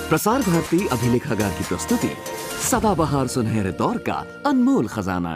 प्रसार भारती अभिलेखागार की प्रस्तुति सदाबहार सुनहरे दौर का अनमोल खजाना।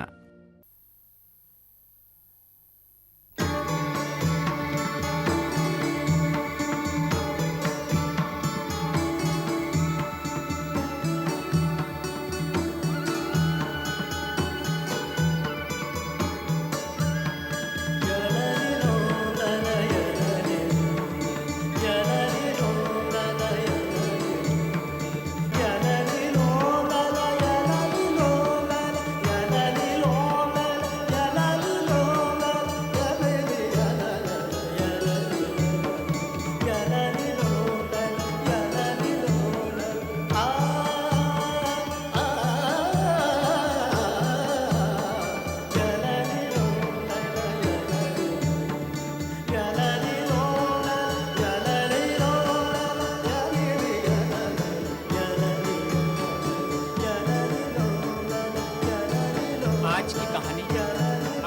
आज की कहानी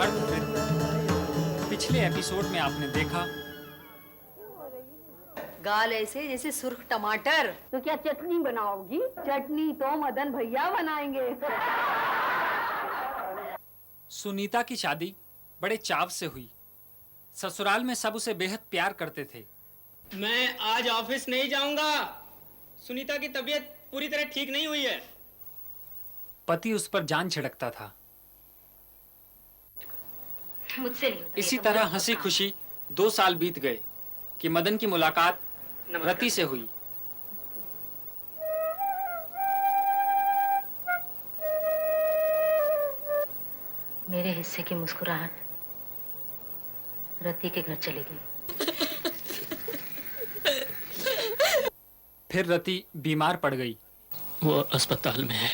अर्धवृत्त। पिछले एपिसोड में आपने देखा गाल ऐसे जैसे सुर्ख टमाटर। तो क्या चटनी बनाओगी? चटनी तो मदन भैया बनाएंगे। सुनीता की शादी बड़े चाव से हुई। ससुराल में सब उसे बेहद प्यार करते थे। मैं आज ऑफिस नहीं जाऊंगा। सुनीता की तबीयत पूरी तरह ठीक नहीं हुई है। पति उस पर जान छिड़कता था। मुझसे नहीं होता। इसी तरह हंसी खुशी 2 साल बीत गए कि मदन की मुलाकात रति से हुई। मेरे हिस्से की मुस्कुराहट रति के घर चली गई। फिर रति बीमार पड़ गई। वो अस्पताल में है।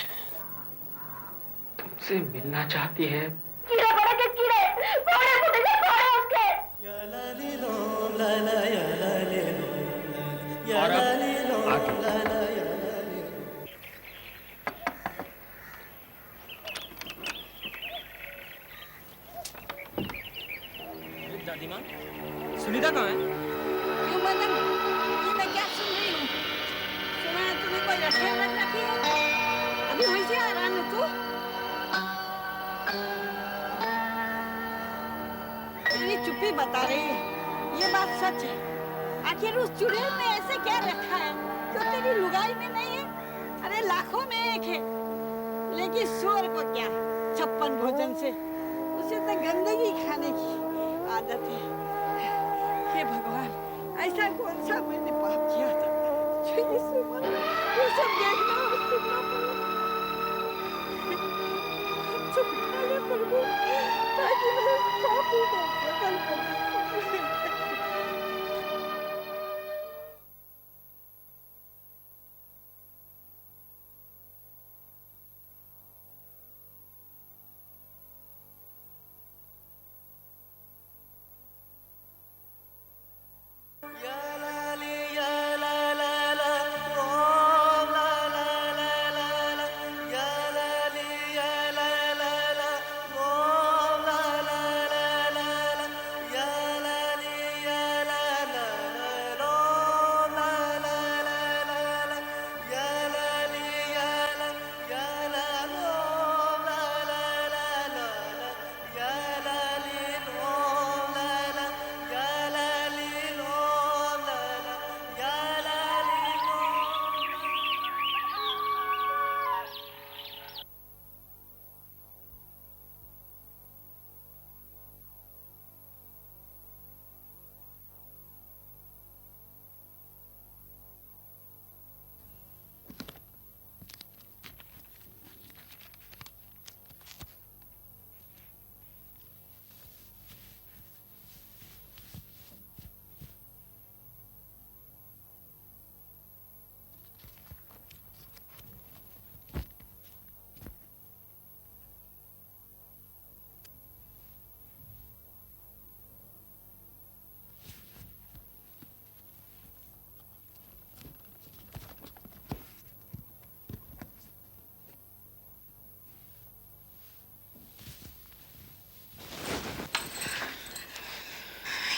तुमसे मिलना चाहती है। कीड़े पड़े के कीड़े, कोड़े फूटेंगे कोड़े उसके। और अब आगे। दादी माँ, सुनीता कहाँ है? क्यों मदन? ये मैं क्या सुन रही हूँ? सुना है तूने कोई रस्म रख रखी है? अभी वहीं से आ रहा है तू? तेरी चुप्पी बता रही है। ये बात सच है। आखिर उस चुड़ैल में ऐसे क्या रखा है जो तेरी लुगाई में नहीं है? अरे लाखों में एक है। लेकिन सुअर को क्या 56 भोजन से उसे तो गंदगी खाने की आदत है। हे भगवान, ऐसा कौन सा मैंने पाप किया था जो ये सब देखना और सुनना पड़ा। चुप करे प्रभु, ताकि मैं पापों को बदल सकूं।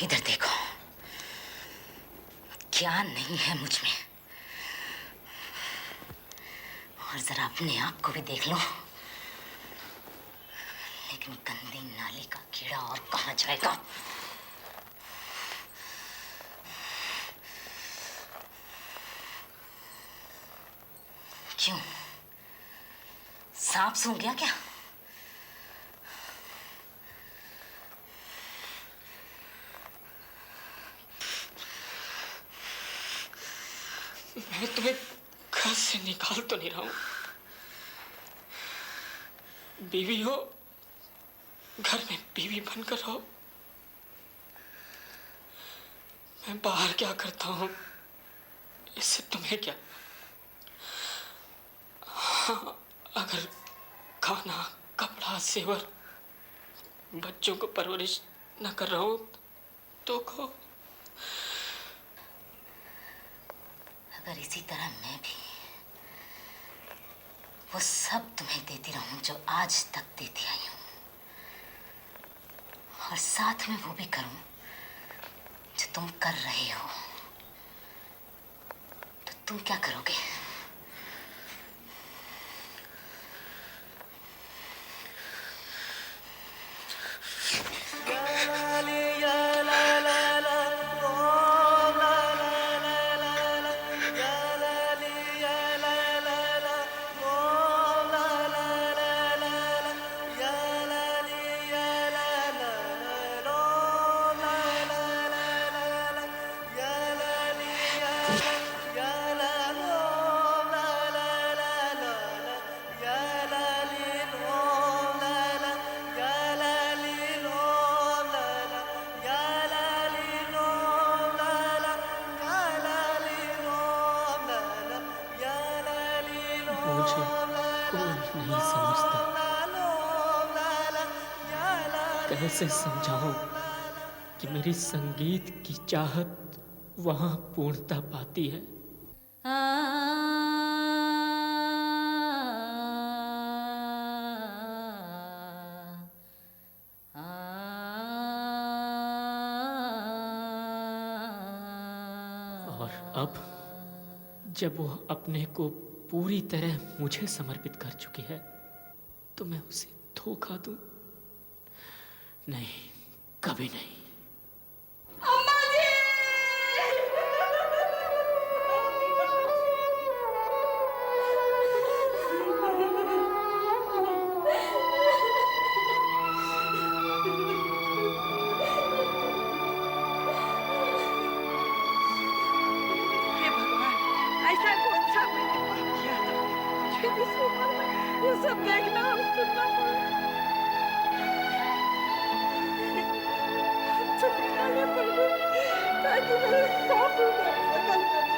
इधर देखो, क्या नहीं है मुझ में। और जरा अपने आप को भी देख लो। लेकिन गंदी नाली का कीड़ा और कहाँ जाएगा? क्यों, सांप सूंघ गया क्या? मैं तुम्हें घर से निकाल तो नहीं रहा हूं। बीवी हो, घर में बीवी बनकर रहो। मैं बाहर क्या करता हूं इससे तुम्हें क्या? हाँ, अगर खाना, कपड़ा, सेवर, बच्चों को परवरिश न कर रहा हूं तो कहो। अगर इसी तरह मैं भी वो सब तुम्हें देती रहूं जो आज तक देती आई हूं, और साथ में वो भी करूं जो तुम कर रहे हो, तो तुम क्या करोगे? मुझे कोई नहीं समझता। कैसे समझाऊं कि मेरी संगीत की चाहत वहां पूर्णता पाती है। और अब जब वो अपने को पूरी तरह मुझे समर्पित कर चुकी है, तो मैं उसे धोखा दूं? नहीं, कभी नहीं। हे भगवान, ऐसा कौन सा मैंने पाप किया था जो इस उम्र में ये सब देखना और सुनना पड़ा? तुम निकाले प्रभु, ताकि मेरे पाप उधर सकल कर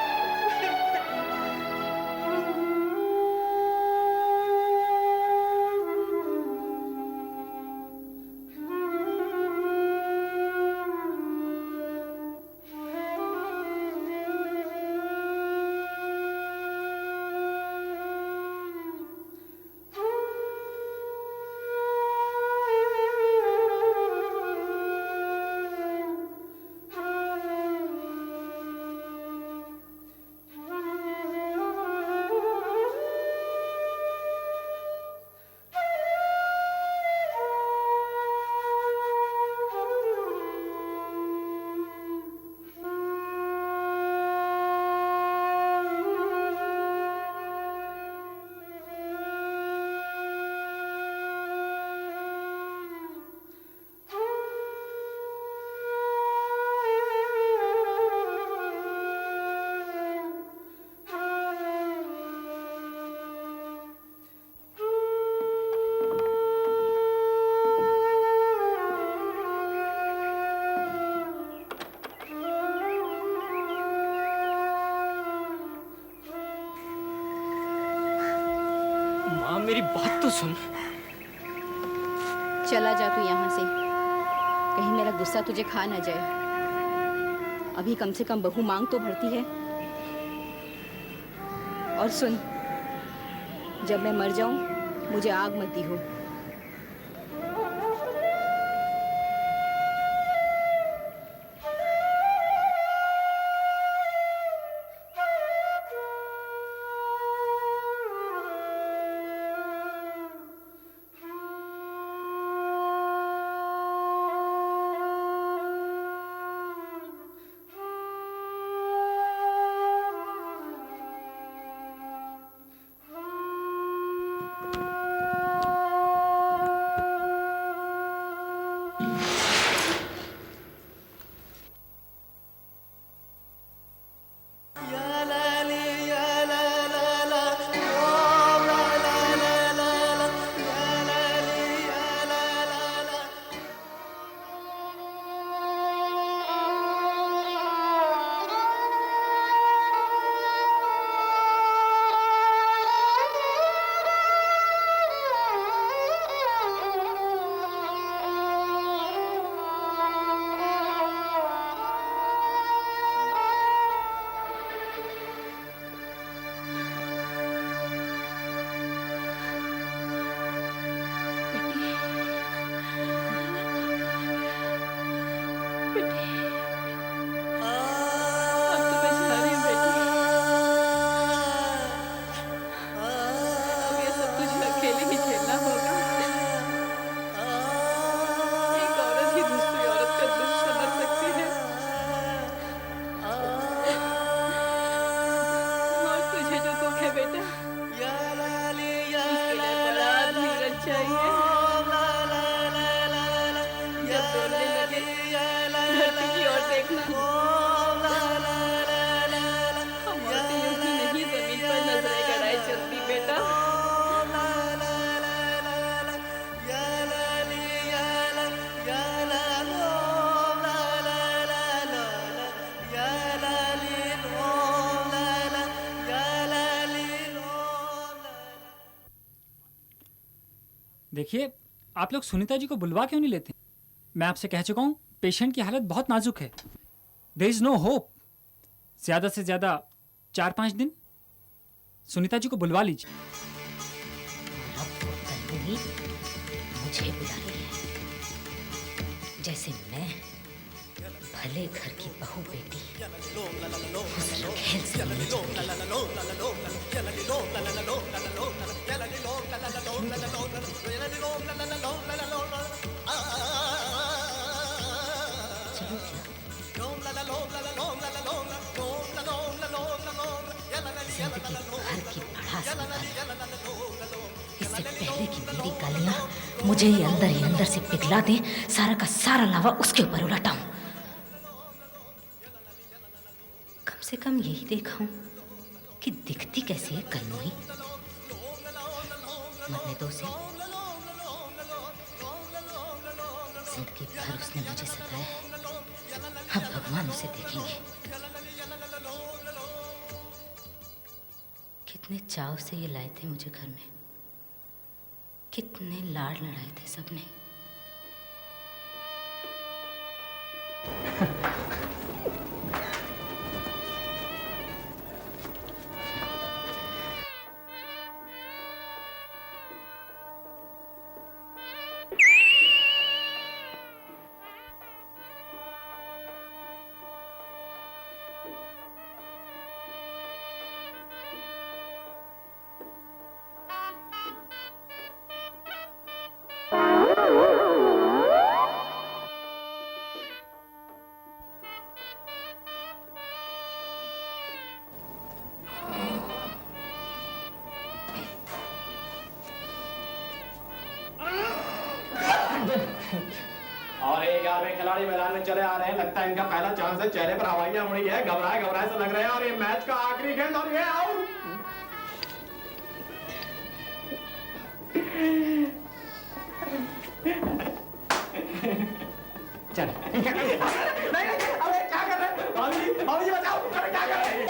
माँ, मेरी बात तो सुन। चला जा तू यहाँ से, कहीं मेरा गुस्सा तुझे खा ना जाए। अभी कम से कम बहू मांग तो भरती है। और सुन, जब मैं मर जाऊं मुझे आग मत दी हो। देखिए, आप लोग सुनीता जी को बुलवा क्यों नहीं लेते? मैं आपसे कह चुका हूँ, पेशेंट की हालत बहुत नाजुक है। There is no hope. ज्यादा से ज्यादा 4-5 दिन। सुनीता जी को बुलवा लीजिए। अब वो कल मुझे बुला रही है, जैसे मैं भले घर की बहू बेटी उस रखेल से मिलने चलो क्या? जिंदगी भर की भड़ास इससे पहले कि मेरी गालियां मुझे ही अंदर से पिघला दें, सारा का सारा लावा उसके ऊपर उलटाऊं। कम से कम यही देखा हूं कि दिखती कैसी है कलमुही। मरने दो उसे। जिंदगी भर उसने मुझे सताया है, अब भगवान उसे देखेंगे। कितने चाव से ये लाए थे मुझे घर में, कितने लाड़ लड़ाए थे सबने। और 11वें खिलाड़ी मैदान में चले आ रहे हैं। लगता है इनका पहला चांस है। चेहरे पर हवाइयां उड़ी है, घबराए घबराए से लग रहे हैं। और ये मैच का आखिरी गेंद और ये आउट। चल नहीं अबे क्या कर रहे हैं? भाभी जी बचाओ, अरे क्या कर रहे हैं?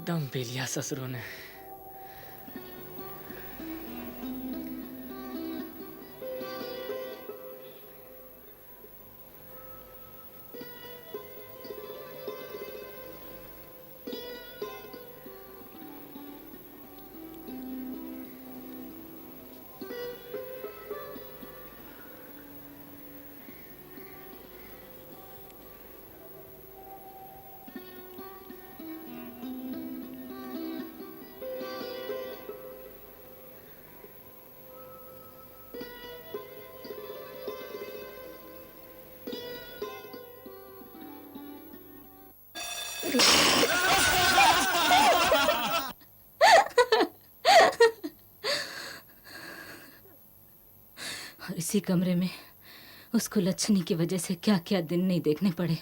दम पी लिया ससुरों ने। और इसी कमरे में उसको लच्छनी की वजह से क्या क्या दिन नहीं देखने पड़े।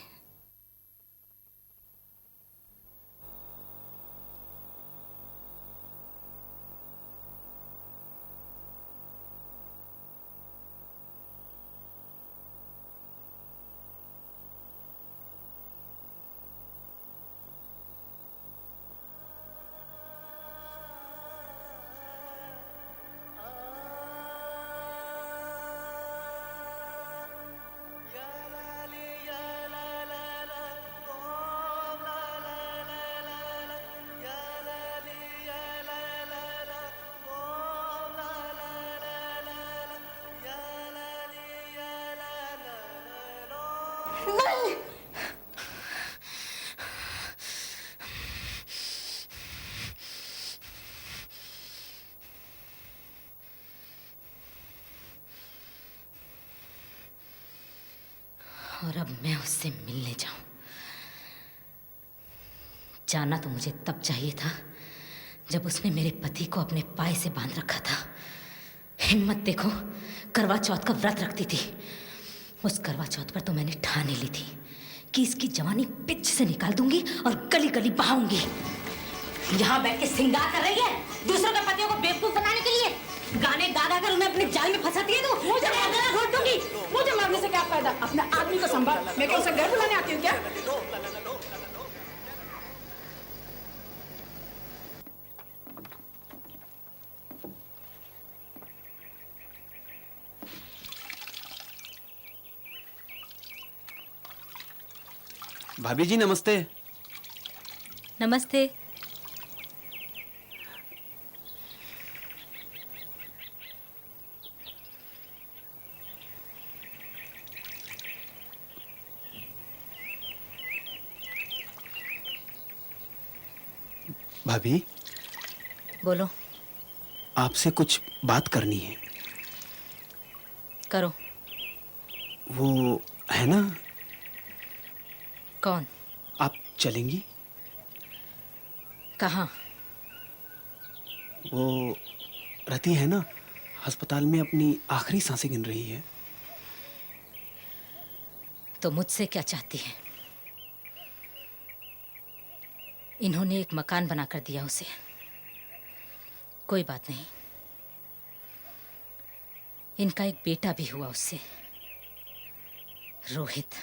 नहीं। और अब मैं उससे मिलने जाऊं। जाना तो मुझे तब चाहिए था जब उसने मेरे पति को अपने पाए से बांध रखा था। हिम्मत देखो, करवा चौथ का व्रत रखती थी। उस करवा चौथ पर तो मैंने ठाने ली थी कि इसकी जवानी पिच से निकाल दूंगी और गली गली बहाऊंगी। यहाँ बैठ के सिंगार कर रही है दूसरों के पतियों को बेवकूफ बनाने के लिए। गाने गा गा कर उन्हें अपने जाल में फंसाती है। तो मुझे गला घोट दूंगी। मुझे मारने से क्या फायदा? अपने आदमी को संभाल। मैं क्या उसे घर बुलाने आती हूँ क्या? भाभी जी नमस्ते। नमस्ते। भाभी बोलो। आपसे कुछ बात करनी है। करो। वो है ना, कौन? आप चलेंगी? कहाँ? वो रति है ना, अस्पताल में अपनी आखिरी सांसें गिन रही है। तो मुझसे क्या चाहती है? इन्होंने एक मकान बनाकर दिया उसे। कोई बात नहीं, इनका एक बेटा भी हुआ उससे, रोहित।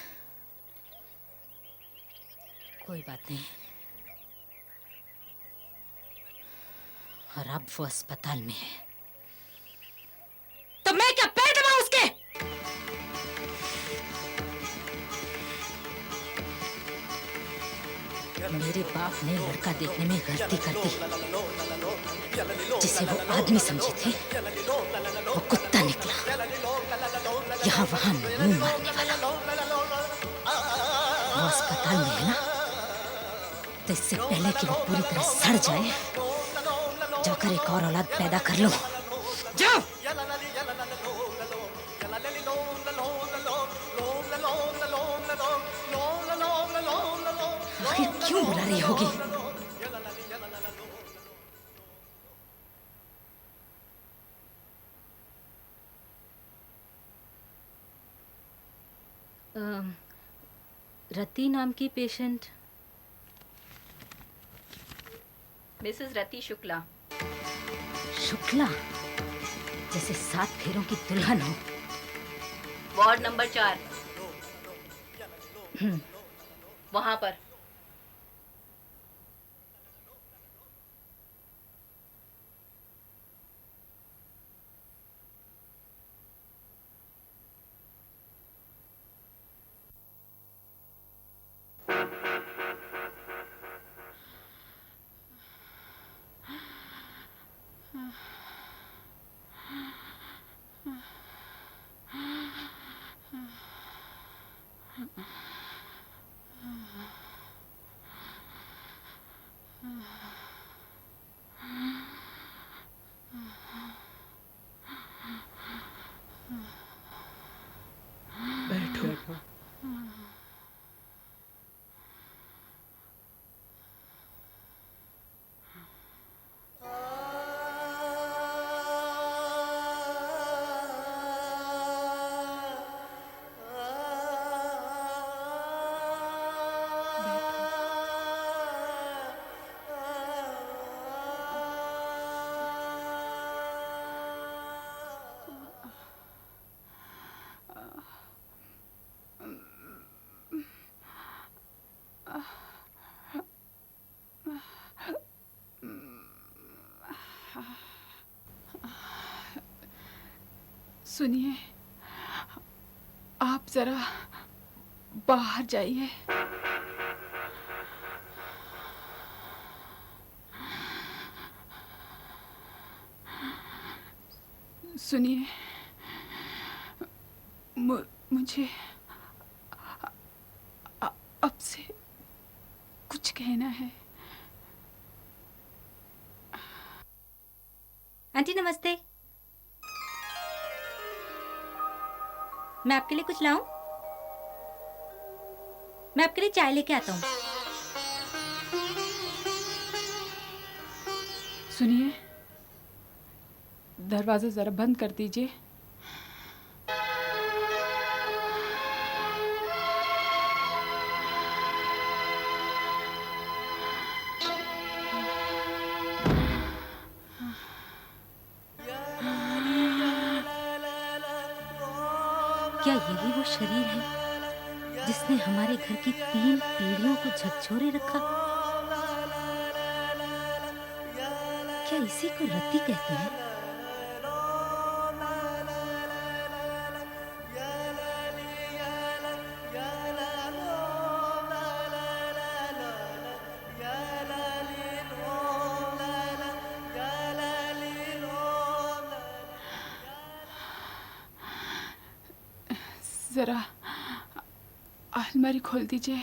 कोई बात नहीं। और अब वो अस्पताल में है, तो मैं क्या पैर दबाऊं उसके? मेरे बाप ने लड़का देखने में गलती कर दी। जिसे वो आदमी समझे थे, वो कुत्ता निकला। यहाँ वहां मुंह मारने वाला। वो अस्पताल में है ना, तो इससे पहले कि वो पूरी तरह सड़ जाए, जाकर एक और औलाद पैदा कर लो। जाओ। आखिर क्यों बुला रही होगी? रति नाम की पेशेंट। मिसेस रति शुक्ला। शुक्ला? जैसे 7 फेरों की दुल्हन हो। Ward number 4। वहां पर। बैठो। सुनिए, आप जरा बाहर जाइए। सुनिए, मुझे आपसे कुछ कहना है। आंटी नमस्ते। मैं आपके लिए कुछ लाऊं? मैं आपके लिए चाय लेके आता हूँ। सुनिए, दरवाजा जरा बंद कर दीजिए। यही वो शरीर है जिसने हमारे घर की 3 पीढ़ियों को झकझोरे रखा? क्या इसी को रत्ती कहते हैं? जरा अलमारी खोल दीजिए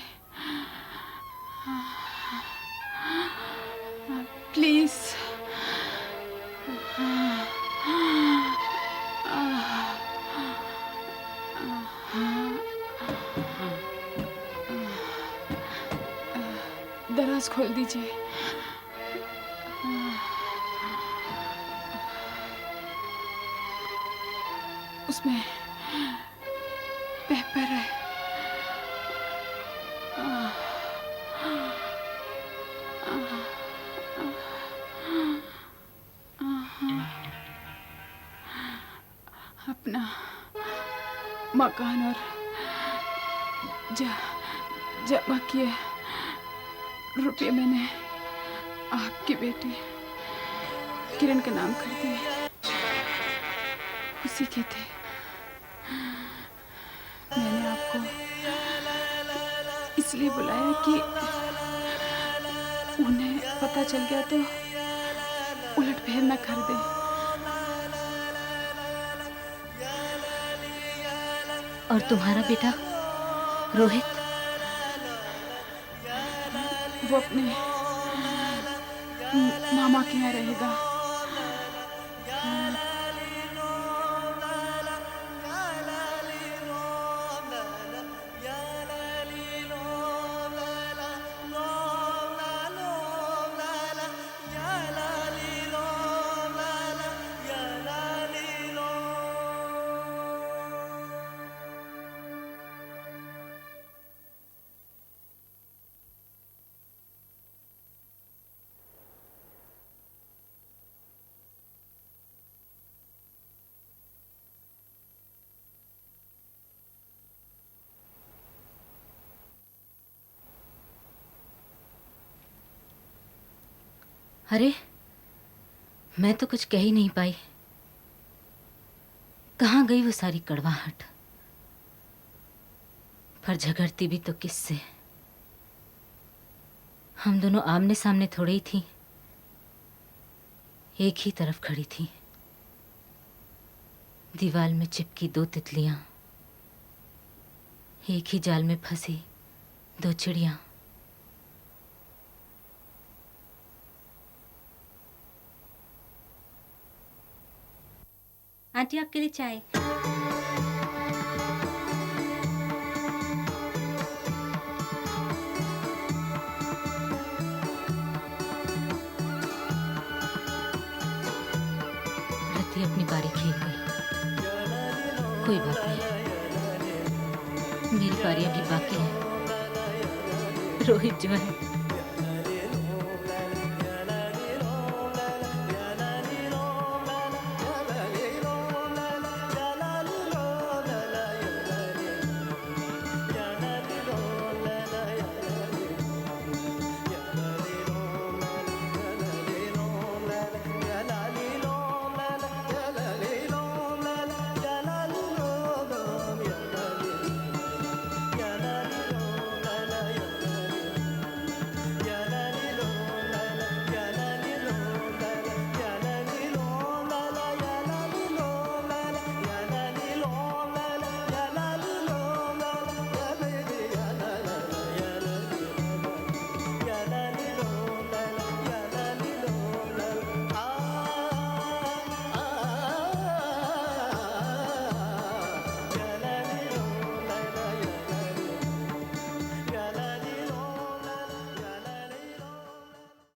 प्लीज। दराज खोल दीजिए। उसमें पेपर है। अपना मकान और जमा किए रुपये मैंने आपकी बेटी किरण के नाम कर दिए। उसी के थे। मैंने आपको इसलिए बुलाया कि उन्हें पता चल गया तो उलटफेर न कर दे। और तुम्हारा बेटा रोहित? वो अपने मामा के यहाँ रहेगा। अरे, मैं तो कुछ कह ही नहीं पाई। कहाँ गई वो सारी कड़वाहट? पर झगड़ती भी तो किससे? हम दोनों आमने सामने थोड़े ही थी, एक ही तरफ खड़ी थी। दीवार में चिपकी 2 तितलियां, एक ही जाल में फंसी 2 चिड़ियां। आंटी, आपके लिए चाय। रति अपनी बारी खेल गई। कोई बात नहीं, मेरी बारी अभी बाकी है। रोहित जो है